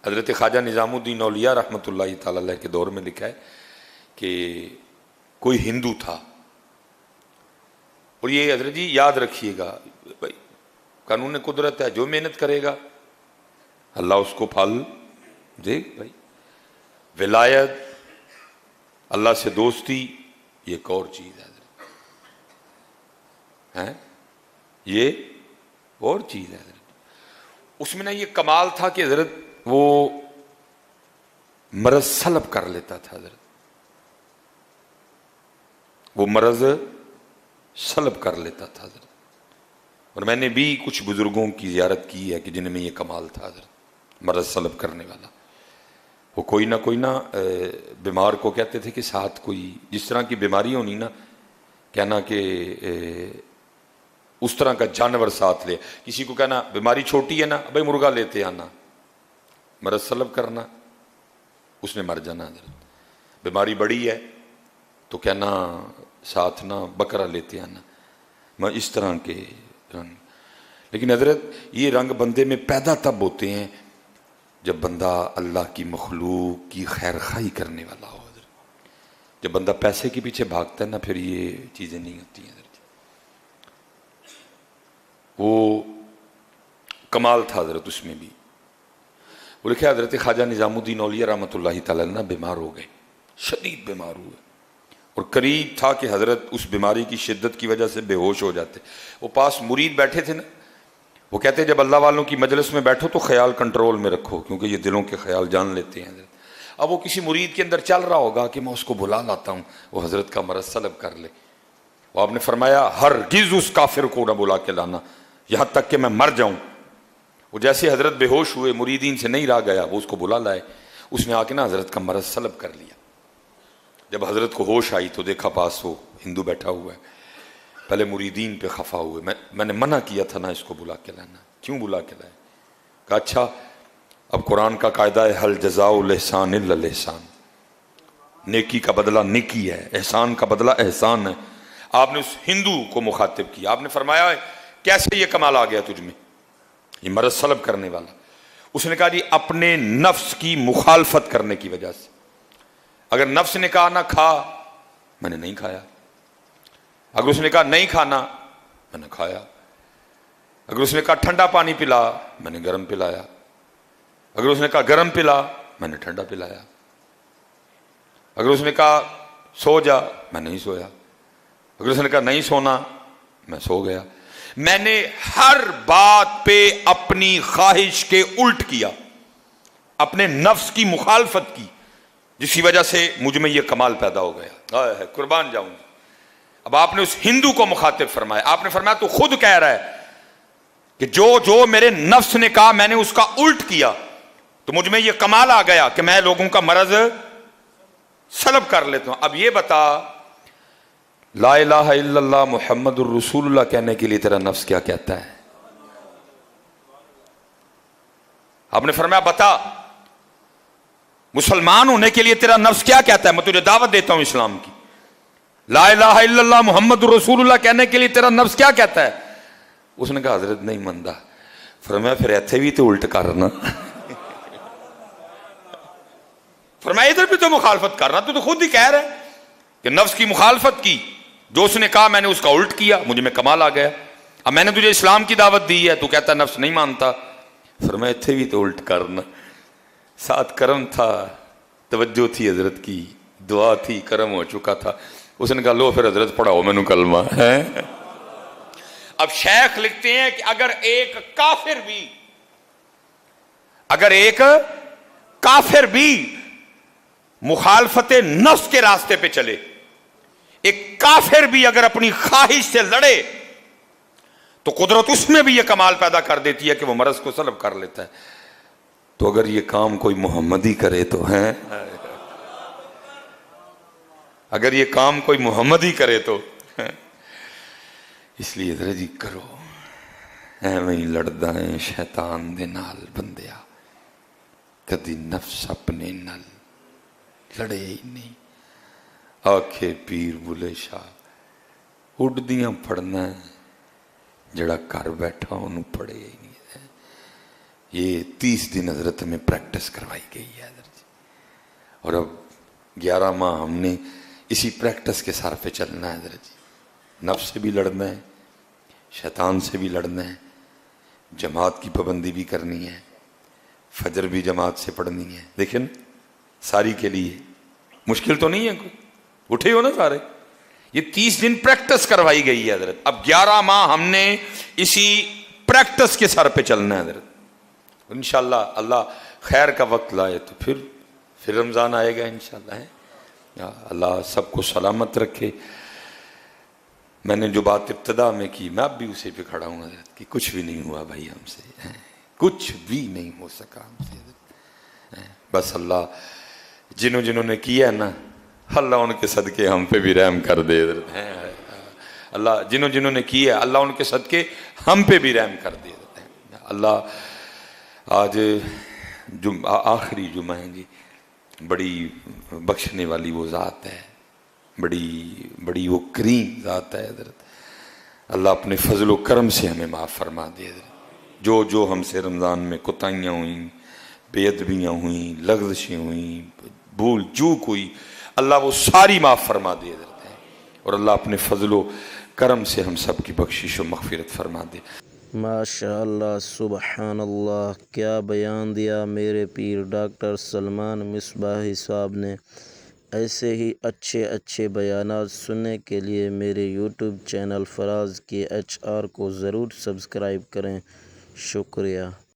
حضرت خواجہ نظام الدین اولیاء رحمۃ اللہ تعالی علیہ کے دور میں لکھا ہے کہ کوئی ہندو تھا، اور یہ حضرت جی یاد رکھیے گا بھائی، قانون قدرت ہے، جو محنت کرے گا اللہ اس کو پھل دے بھائی۔ ولایت، اللہ سے دوستی، یہ ایک اور چیز ہے حضرت، یہ اور چیز ہے حضرت۔ اس میں نا یہ کمال تھا کہ حضرت وہ مرض سلب کر لیتا تھا حضرت، وہ مرض سلب کر لیتا تھا حضرت۔ اور میں نے بھی کچھ بزرگوں کی زیارت کی ہے کہ جن میں یہ کمال تھا حضرت، مرض سلب کرنے والا۔ وہ کوئی نہ بیمار کو کہتے تھے کہ ساتھ کوئی جس طرح کی بیماری ہونی نا، کہنا کہ اس طرح کا جانور ساتھ لے۔ کسی کو کہنا بیماری چھوٹی ہے نا، بھائی مرغا لیتے آنا، مرض سلب کرنا، اس نے مر جانا حضرت۔ بیماری بڑی ہے تو کہنا ساتھ نہ بکرا لیتے آنا، میں اس طرح کے رنگ۔ لیکن حضرت یہ رنگ بندے میں پیدا تب ہوتے ہیں جب بندہ اللہ کی مخلوق کی خیر خواہی کرنے والا ہو حضرت۔ جب بندہ پیسے کے پیچھے بھاگتا ہے نا، پھر یہ چیزیں نہیں ہوتی ہیں حضرت۔ وہ کمال تھا حضرت اس میں بھی۔ وہ لکھا حضرت خواجہ نظام الدین اولیاء رحمۃ اللہ تعالی علیہ بیمار ہو گئے، شدید بیمار ہوئے، اور قریب تھا کہ حضرت اس بیماری کی شدت کی وجہ سے بے ہوش ہو جاتے۔ وہ پاس مرید بیٹھے تھے نا، وہ کہتے جب اللہ والوں کی مجلس میں بیٹھو تو خیال کنٹرول میں رکھو، کیونکہ یہ دلوں کے خیال جان لیتے ہیں حضرت۔ اب وہ کسی مرید کے اندر چل رہا ہوگا کہ میں اس کو بلا لاتا ہوں، وہ حضرت کا مرض سلب کر لے۔ وہ آپ نے فرمایا ہرگز اس کافر کو نہ بلا کے لانا یہاں تک کہ میں مر جاؤں۔ وہ جیسے حضرت بے ہوش ہوئے، مریدین سے نہیں رہا گیا، وہ اس کو بلا لائے۔ اس نے آ کے نا حضرت کا مرض سلب کر لیا۔ جب حضرت کو ہوش آئی تو دیکھا پاس وہ ہندو بیٹھا ہوا ہے۔ پہلے مریدین پہ خفا ہوئے، میں نے منع کیا تھا نا اس کو بلا کے لانا، کیوں بلا کے لائے؟ کہا اچھا اب قرآن کا قاعدہ ہے حل جزاء الاحسان الا الاحسان، نیکی کا بدلہ نیکی ہے، احسان کا بدلہ احسان ہے۔ آپ نے اس ہندو کو مخاطب کیا، آپ نے فرمایا کیسے یہ کمال آ گیا تجھ میں، یہ مرض سلب کرنے والا؟ اس نے کہا جی اپنے نفس کی مخالفت کرنے کی وجہ سے۔ اگر نفس نے کہا نہ کھا، میں نے نہیں کھایا۔ اگر اس نے کہا نہیں کھانا، میں نے کھایا۔ اگر اس نے کہا ٹھنڈا پانی پلا، میں نے گرم پلایا۔ اگر اس نے کہا گرم پلا، میں نے ٹھنڈا پلایا۔ اگر اس نے کہا سو جا، میں نہیں سویا۔ اگر اس نے کہا نہیں سونا، میں سو گیا۔ میں نے ہر بات پہ اپنی خواہش کے الٹ کیا، اپنے نفس کی مخالفت کی، جس کی وجہ سے مجھ میں یہ کمال پیدا ہو گیا۔ قربان جاؤں۔ اب آپ نے اس ہندو کو مخاطب فرمایا، آپ نے فرمایا تو خود کہہ رہا ہے کہ جو میرے نفس نے کہا میں نے اس کا الٹ کیا، تو مجھ میں یہ کمال آ گیا کہ میں لوگوں کا مرض سلب کر لیتا ہوں۔ اب یہ بتا لا الہ الا اللہ محمد الرسول اللہ کہنے کے لیے تیرا نفس کیا کہتا ہے؟ آپ نے فرمایا بتا مسلمان ہونے کے لیے تیرا نفس کیا کہتا ہے؟ میں تجھے دعوت دیتا ہوں اسلام کی۔ لا الہ الا اللہ محمد الرسول اللہ کہنے کے لیے تیرا نفس کیا کہتا ہے؟ اس نے کہا حضرت نہیں مندہ۔ فرمایا پھر ایتھے بھی تو الٹ کرنا، فرمایا ادھر بھی تو مخالفت کرنا، تو خود ہی کہہ رہا ہے کہ نفس کی مخالفت کی، جو اس نے کہا میں نے اس کا الٹ کیا، مجھے میں کمال آ گیا۔ اب میں نے تجھے اسلام کی دعوت دی ہے، تو کہتا نفس نہیں مانتا۔ فرمایا ایتھے بھی تو الٹ کرنا۔ ساتھ کرم تھا، توجہ تھی حضرت کی، دعا تھی، کرم ہو چکا تھا۔ اس نے کہا لو پھر حضرت پڑھاؤ میں نے کلمہ ہے۔ اب شیخ لکھتے ہیں کہ اگر ایک کافر بھی مخالفت نفس کے راستے پہ چلے، ایک کافر بھی اگر اپنی خواہش سے لڑے، تو قدرت اس میں بھی یہ کمال پیدا کر دیتی ہے کہ وہ مرض کو سلب کر لیتا ہے۔ تو اگر یہ کام کوئی محمدی کرے تو ہیں، اگر یہ کام کوئی محمدی کرے تو اس لیے ذرا جی کرو ایویں ہی لڑدا ہے شیطان دے نال بندیا، کدی نفس اپنے نال لڑے ہی نہیں۔ آکھے پیر بلے شاہ اڈدیاں پڑھنا ہے، جڑا گھر بیٹھا انہوں پڑھے ہی نہیں ہے۔ یہ 30 دن حضرت میں پریکٹس کروائی گئی ہے حضرت جی، اور اب 11 ماہ ہم نے اسی پریکٹس کے سار پہ چلنا ہے حضرت جی، نفس سے بھی لڑنا ہے، شیطان سے بھی لڑنا ہے، جماعت کی پابندی بھی کرنی ہے، فجر بھی جماعت سے پڑھنی ہے. دیکھیں نا، ساری کے لیے مشکل تو نہیں ہے کوئی، اٹھے ہو نا سارے. یہ 30 دن پریکٹس کروائی گئی ہے حضرت. اب 11 ماہ ہم نے اسی پریکٹس کے سر پہ چلنا ہے حضرت. انشاءاللہ اللہ خیر کا وقت لائے تو پھر رمضان آئے گا انشاءاللہ ہے. اللہ سب کو سلامت رکھے. میں نے جو بات ابتدا میں کی، میں اب بھی اسی پہ کھڑا ہوں حضرت کہ کچھ بھی نہیں ہوا بھائی ہم سے، کچھ بھی نہیں ہو سکا ہم سے حضرت. بس اللہ جنہوں نے کیا نا، اللہ ان کے صدقے ہم پہ بھی رحم کر دے حضرت. اللہ جنہوں نے کیا اللہ ان کے صدقے ہم پہ بھی رحم کر دے حضرت. اللہ آج آخری جمعہ ہے جی، بڑی بخشنے والی وہ ذات ہے، بڑی وہ کریم ذات ہے حضرت. اللہ اپنے فضل و کرم سے ہمیں معاف فرما دے حضرت. جو ہم سے رمضان میں کوتاہیاں ہوئیں، بے ادبیاں ہوئیں، لغزشیں ہوئیں، بھول چوک ہوئی، اللہ وہ ساری معاف فرما دے حضرت. اور اللہ اپنے فضل و کرم سے ہم سب کی بخشش و مغفرت فرما دے. ماشاء اللہ، سبحان اللہ، کیا بیان دیا میرے پیر ڈاکٹر سلمان مصباحی صاحب نے. ایسے ہی اچھے بیانات سننے کے لیے میرے یوٹیوب چینل فراز کے HR کو ضرور سبسکرائب کریں. شکریہ.